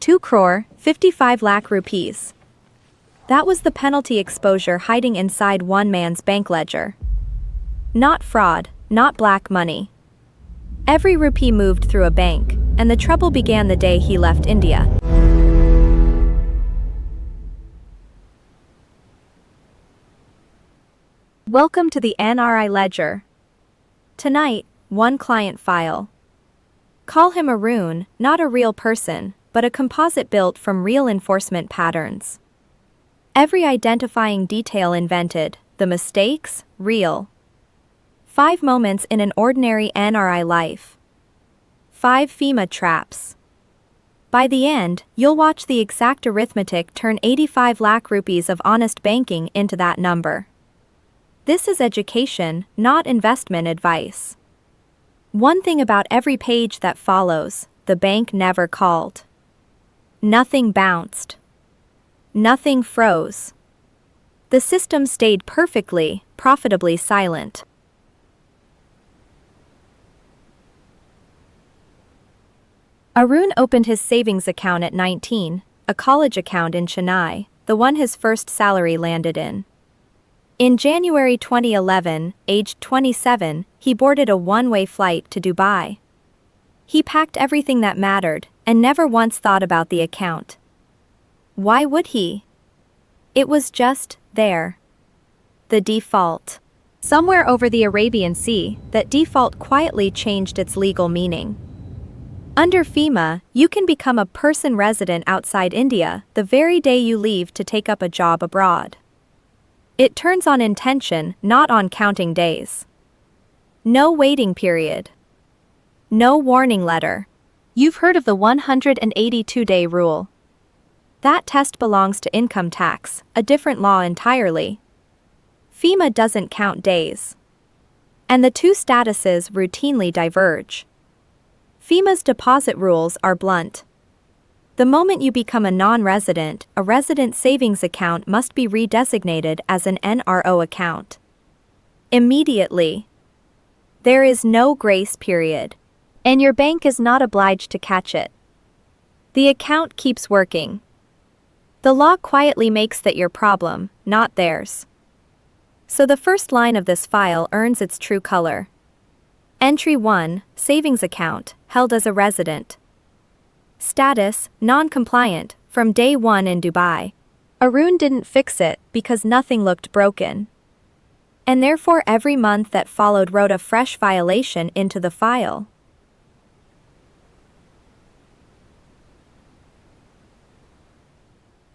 2 crore, 55 lakh rupees. That was the penalty exposure hiding inside one man's bank ledger. Not fraud, not black money. Every rupee moved through a bank, and the trouble began the day he left India. Welcome to the NRI ledger. Tonight, one client file. Call him Arun, not a real person, but a composite built from real enforcement patterns. Every identifying detail invented, the mistakes, real. 5 moments in an ordinary NRI life. 5 FEMA traps. By the end, you'll watch the exact arithmetic turn 85 lakh rupees of honest banking into that number. This is education, not investment advice. One thing about every page that follows, the bank never called. Nothing bounced. Nothing froze. The system stayed perfectly, profitably silent. Arun opened his savings account at 19, a college account in Chennai, the one his first salary landed in. In January 2011, aged 27, he boarded a one-way flight to Dubai. He packed everything that mattered, and never once thought about the account. Why would he? It was just there. The default. Somewhere over the Arabian Sea, that default quietly changed its legal meaning. Under FEMA, you can become a person resident outside India the very day you leave to take up a job abroad. It turns on intention, not on counting days. No waiting period. No warning letter. You've heard of the 182-day rule. That test belongs to income tax, a different law entirely. FEMA doesn't count days. And the two statuses routinely diverge. FEMA's deposit rules are blunt. The moment you become a non-resident, a resident savings account must be redesignated as an NRO account. Immediately. There is no grace period. And your bank is not obliged to catch it. The account keeps working. The law quietly makes that your problem, not theirs. So the first line of this file earns its true color. Entry 1, savings account, held as a resident. Status, non-compliant, from day 1 in Dubai. Arun didn't fix it because nothing looked broken. And therefore every month that followed wrote a fresh violation into the file.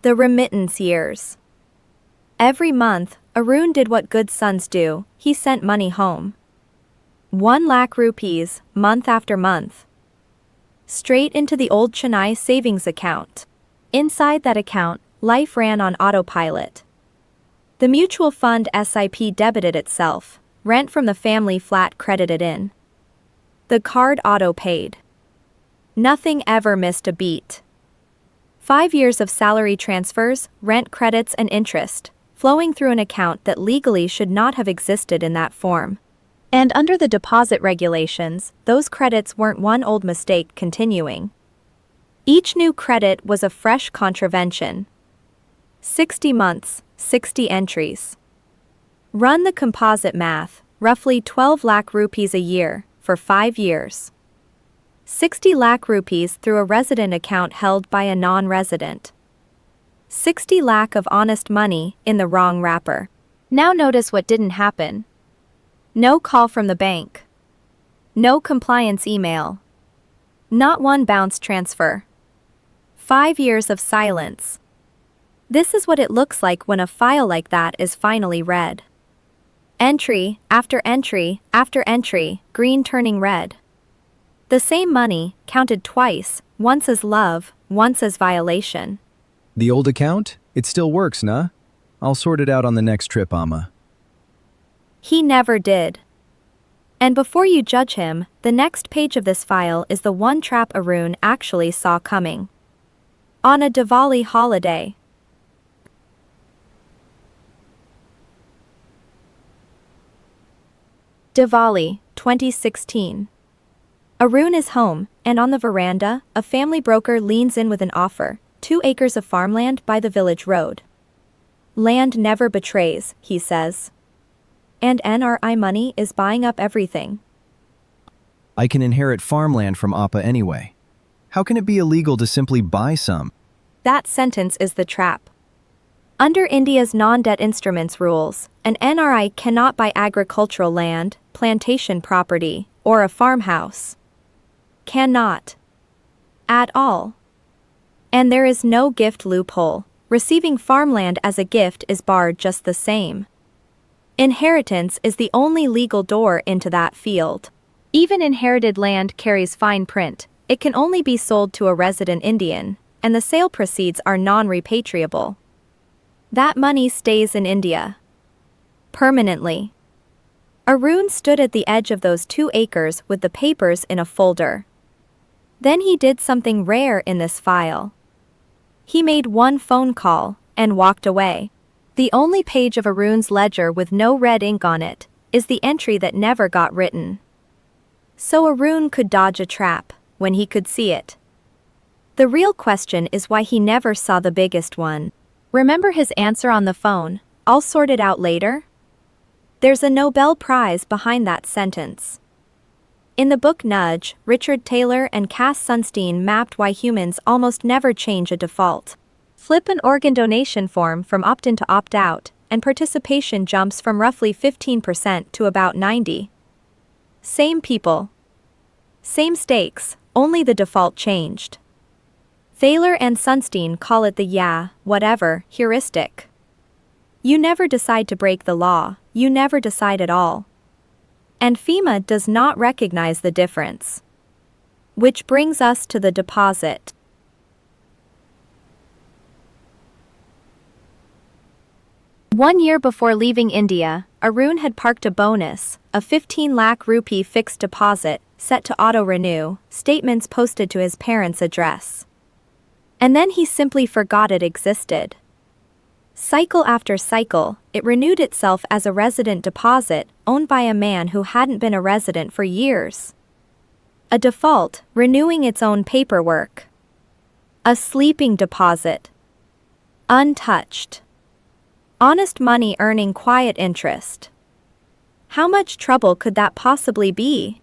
The Remittance Years. Every month, Arun did what good sons do, he sent money home. 1 lakh rupees, month after month. Straight into the old Chennai savings account. Inside that account, life ran on autopilot. The mutual fund SIP debited itself, rent from the family flat credited in. The card auto-paid. Nothing ever missed a beat. 5 years of salary transfers, rent credits and interest, flowing through an account that legally should not have existed in that form. And under the deposit regulations, those credits weren't one old mistake continuing. Each new credit was a fresh contravention. 60 months, 60 entries. Run the composite math, roughly 12 lakh rupees a year, for 5 years. 60 lakh rupees through a resident account held by a non-resident. 60 lakh of honest money in the wrong wrapper. Now notice what didn't happen. No call from the bank. No compliance email. Not one bounce transfer. 5 years of silence. This is what it looks like when a file like that is finally read. Entry, after entry, after entry, green turning red. The same money, counted twice, once as love, once as violation. The old account? It still works, nah? I'll sort it out on the next trip, Amma. He never did. And before you judge him, the next page of this file is the one trap Arun actually saw coming. On a Diwali holiday. Diwali, 2016. Arun is home, and on the veranda, a family broker leans in with an offer, 2 acres of farmland by the village road. Land never betrays, he says. And NRI money is buying up everything. I can inherit farmland from Appa anyway. How can it be illegal to simply buy some? That sentence is the trap. Under India's non-debt instruments rules, an NRI cannot buy agricultural land, plantation property, or a farmhouse. Cannot. At all. And there is no gift loophole. Receiving farmland as a gift is barred just the same. Inheritance is the only legal door into that field. Even inherited land carries fine print. It can only be sold to a resident Indian, and the sale proceeds are non-repatriable. That money stays in India. Permanently. Arun stood at the edge of those 2 acres with the papers in a folder. Then he did something rare in this file. He made one phone call and walked away. The only page of Arun's ledger with no red ink on it is the entry that never got written. So Arun could dodge a trap when he could see it. The real question is why he never saw the biggest one. Remember his answer on the phone, "I'll sort it out later"? There's a Nobel Prize behind that sentence. In the book Nudge, Richard Taylor and Cass Sunstein mapped why humans almost never change a default. Flip an organ donation form from opt-in to opt-out, and participation jumps from roughly 15% to about 90%. Same people. Same stakes, only the default changed. Thaler and Sunstein call it the whatever, heuristic. You never decide to break the law, you never decide at all. And FEMA does not recognize the difference. Which brings us to the deposit. One year before leaving India, Arun had parked a bonus, a 15 lakh rupee fixed deposit, set to auto-renew, statements posted to his parents' address. And then he simply forgot it existed. Cycle after cycle, it renewed itself as a resident deposit, owned by a man who hadn't been a resident for years. A default, renewing its own paperwork. A sleeping deposit. Untouched. Honest money earning quiet interest. How much trouble could that possibly be?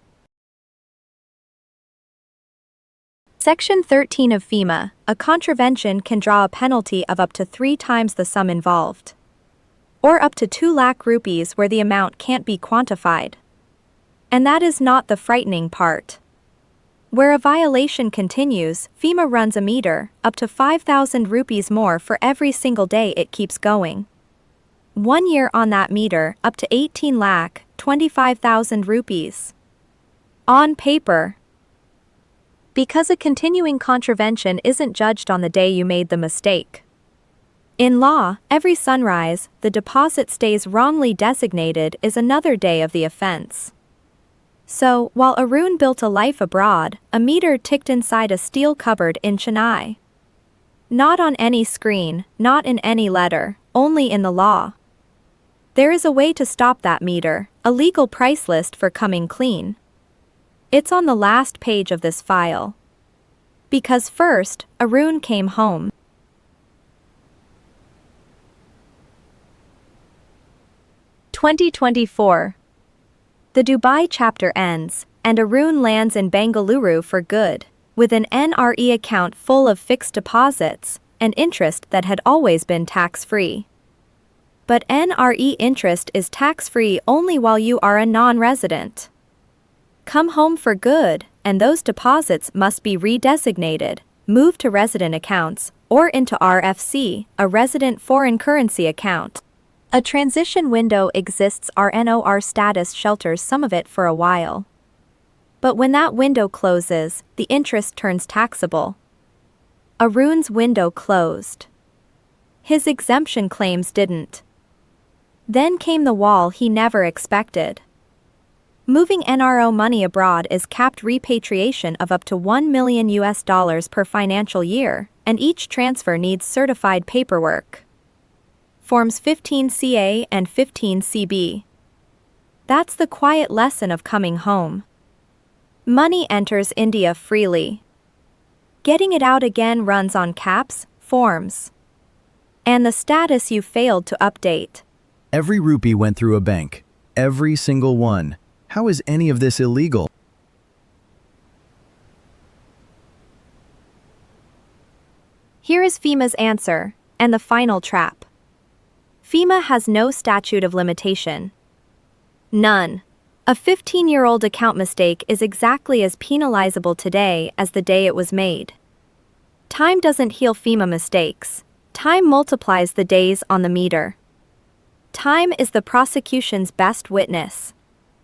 Section 13 of FEMA, a contravention can draw a penalty of up to 3 times the sum involved. Or up to 2 lakh rupees where the amount can't be quantified. And that is not the frightening part. Where a violation continues, FEMA runs a meter, up to 5,000 rupees more for every single day it keeps going. 1 year on that meter, up to 18 lakh, 25,000 rupees. On paper. Because a continuing contravention isn't judged on the day you made the mistake. In law, every sunrise, the deposit stays wrongly designated is another day of the offense. So, while Arun built a life abroad, a meter ticked inside a steel cupboard in Chennai. Not on any screen, not in any letter, only in the law. There is a way to stop that meter, a legal price list for coming clean. It's on the last page of this file. Because first, Arun came home. (2024) The Dubai chapter ends, and Arun lands in Bengaluru for good, with an NRE account full of fixed deposits, and interest that had always been tax-free. But NRE interest is tax-free only while you are a non-resident. Come home for good, and those deposits must be redesignated, moved to resident accounts, or into RFC, a resident foreign currency account. A transition window exists. RNOR status shelters some of it for a while. But when that window closes, the interest turns taxable. Arun's window closed. His exemption claims didn't. Then came the wall he never expected. Moving NRO money abroad is capped repatriation of up to $1 million per financial year, and each transfer needs certified paperwork. Forms 15CA and 15CB. That's the quiet lesson of coming home. Money enters India freely. Getting it out again runs on caps, forms, and the status you failed to update. Every rupee went through a bank. Every single one. How is any of this illegal? Here is FEMA's answer, and the final trap. FEMA has no statute of limitation. None. A 15-year-old account mistake is exactly as penalizable today as the day it was made. Time doesn't heal FEMA mistakes. Time multiplies the days on the meter. Time is the prosecution's best witness.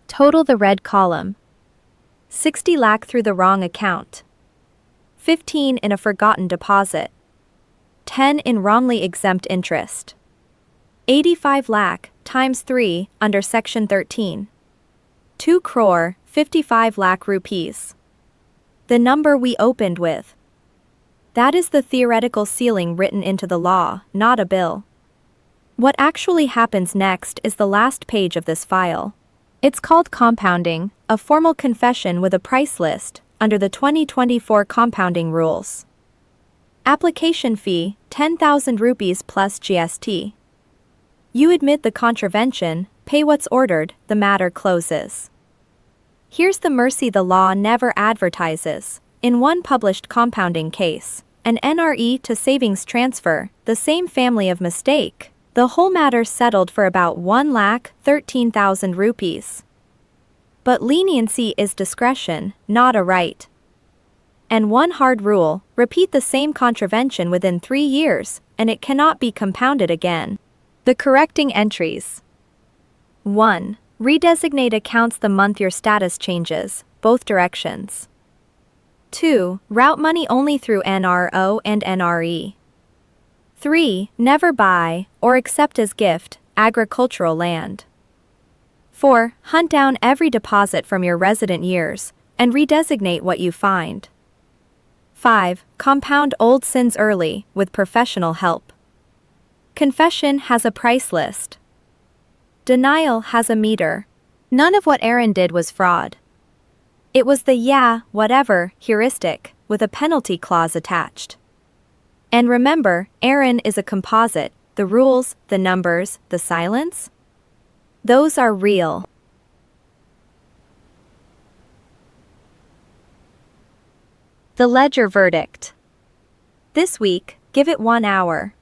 Total the red column. 60 lakh through the wrong account. 15 in a forgotten deposit. 10 in wrongly exempt interest. 85 lakh times 3 under section 13. 2 crore, 55 lakh rupees. The number we opened with. That is the theoretical ceiling written into the law, not a bill. What actually happens next is the last page of this file. It's called compounding, a formal confession with a price list, under the 2024 compounding rules. Application fee, 10,000 rupees plus GST. You admit the contravention, pay what's ordered, the matter closes. Here's the mercy the law never advertises. In one published compounding case, an NRE to savings transfer, the same family of mistake, the whole matter settled for about 1,13,000 rupees. But leniency is discretion, not a right. And one hard rule, repeat the same contravention within 3 years, and it cannot be compounded again. The correcting entries. 1. Redesignate accounts the month your status changes, both directions. 2. Route money only through NRO and NRE. 3. Never buy, or accept as gift, agricultural land. 4. Hunt down every deposit from your resident years, and redesignate what you find. 5. Compound old sins early, with professional help. Confession has a price list. Denial has a meter. None of what Arun did was fraud. It was the yeah, whatever, heuristic, with a penalty clause attached. And remember, Arun is a composite, the rules, the numbers, the silence? Those are real. The ledger verdict. This week, give it 1 hour.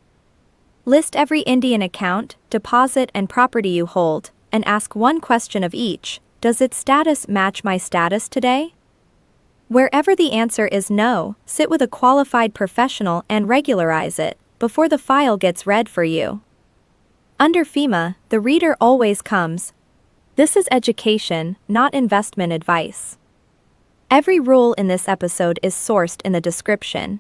List every Indian account, deposit and property you hold, and ask one question of each. Does its status match my status today? Wherever the answer is no, sit with a qualified professional and regularize it before the file gets read for you. Under FEMA, the reader always comes. This is education, not investment advice. Every rule in this episode is sourced in the description.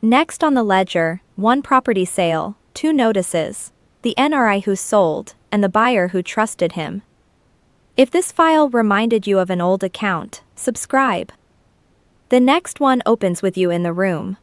Next on the ledger, 1 property sale, 2 notices, the NRI who sold, and the buyer who trusted him. If this file reminded you of an old account, subscribe. The next one opens with you in the room.